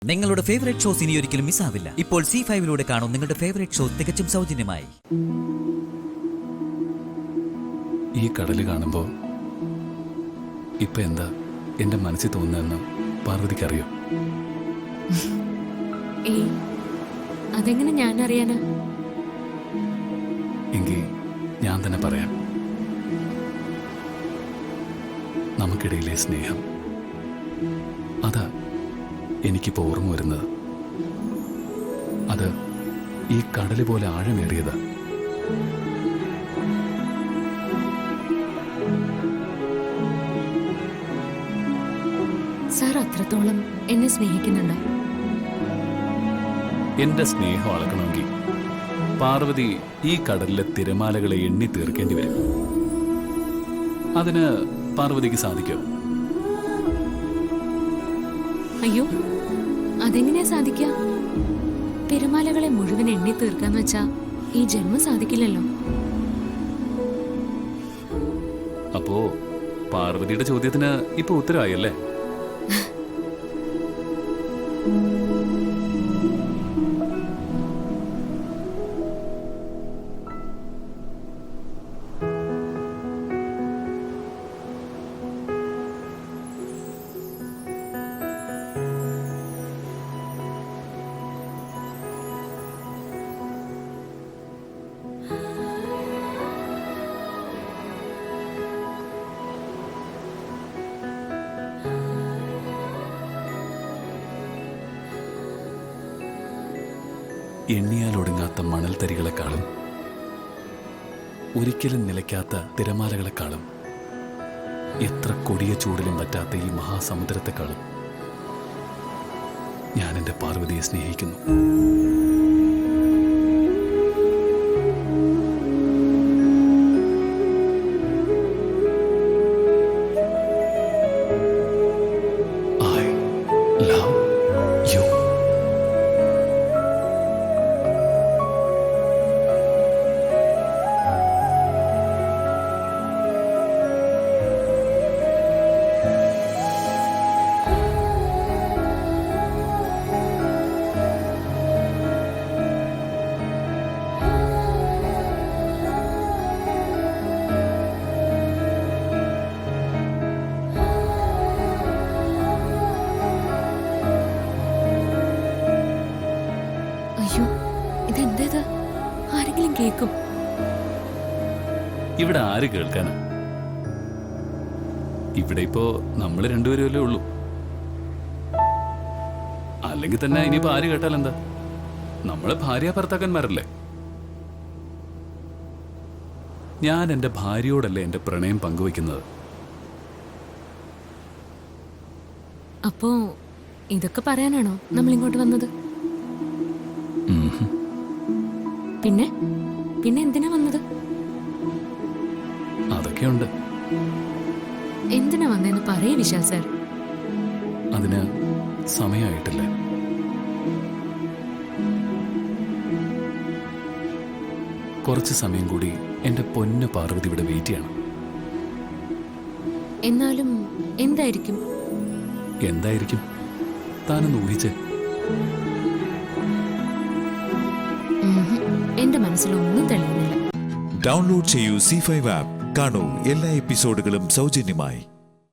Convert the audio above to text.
നിങ്ങളുടെ favourite shows ഇനി ഒരിക്കലും മിസ്സാവില്ല. ഇപ്പോൾ C5 കാണും നിങ്ങളുടെ ഫേവറേറ്റ് ഷോ തികച്ചും സൗജന്യമായി. ഈ കടല് കാണുമ്പോൾ ഇപ്പൊ എന്താ എന്റെ മനസ്സിൽ തോന്നുന്നതെന്ന് പാർവതിക്കറിയോ? അതെങ്ങനെ ഞാൻ അറിയാനാ? എങ്കിൽ ഞാൻ തന്നെ പറയാം. നമുക്കിടയിലെ സ്നേഹം, അതാ എനിക്കിപ്പോ ഓർമ്മ വരുന്നത്. അത് ഈ കടല് പോലെ ആഴമേറിയത്. സാർ അത്രത്തോളം എന്നെ സ്നേഹിക്കുന്നുണ്ടോ? എന്റെ സ്നേഹം അളക്കണമെങ്കിൽ പാർവതി ഈ കടലിലെ തിരമാലകളെ എണ്ണി തീർക്കേണ്ടി വരും. അതിന് പാർവതിക്ക് സാധിക്കും. അയ്യോ, അതെങ്ങനെയാ സാധിക്ക? തിരമാലകളെ മുഴുവൻ എണ്ണി തീർക്കാന്ന് വെച്ചാ ഈ ജന്മം സാധിക്കില്ലല്ലോ. അപ്പോ പാർവതിയുടെ ചോദ്യത്തിന് ഇപ്പൊ ഉത്തരവായല്ലേ? എണ്ണിയാൽ ഒടുങ്ങാത്ത മണൽത്തരികളെക്കാളും ഒരിക്കലും നിലയ്ക്കാത്ത തിരമാലകളെക്കാളും എത്ര കൊടിയ ചൂടിലും പറ്റാത്ത ഈ മഹാസമുദ്രത്തെക്കാളും ഞാൻ എൻ്റെ പാർവതിയെ സ്നേഹിക്കുന്നു. അയ്യോ, ഇതെന്തേത്? ആരെങ്കിലും കേൾക്കും? ഇവിടെ ആര് കേൾക്കാനാ? ഇവിടെ ഇപ്പോ നമ്മൾ രണ്ടുപേരുമല്ലേ ഉള്ളൂ. അല്ലെങ്കിൽ തന്നെ ഇനിയിപ്പോ ആര് കേട്ടാൽ എന്താ? നമ്മളെ ഭാര്യ ഭർത്താക്കന്മാരല്ലേ. ഞാൻ എന്റെ ഭാര്യയോടല്ലേ എന്റെ പ്രണയം പങ്കുവെക്കുന്നത്. അപ്പോ ഇതൊക്കെ പറയാനാണോ നമ്മൾ ഇങ്ങോട്ട് വന്നത്? പിന്നെ പിന്നെ എന്തിനാ വന്നത്? അതൊക്കെയുണ്ട്. എന്തിനാ വന്നതെന്ന് പറയേ വിശാൽ സാർ. അതിന് സമയമായിട്ടില്ല. കുറച്ച് സമയം കൂടി എന്റെ പൊന്നു പാർവതി ഇവിടെ വെയിറ്റ് ചെയ്യണം. എന്നാലും എന്തായിരിക്കും? എന്തായിരിക്കും? താനൊന്ന് ഊഹിച്ചേ. എന്റെ മനസ്സിലൊന്നും തെളിയുന്നില്ല. ഡൗൺലോഡ് ചെയ്യൂ C5 ആപ്പ്. കാണൂ എല്ലാ എപ്പിസോഡുകളും സൗജന്യമായി.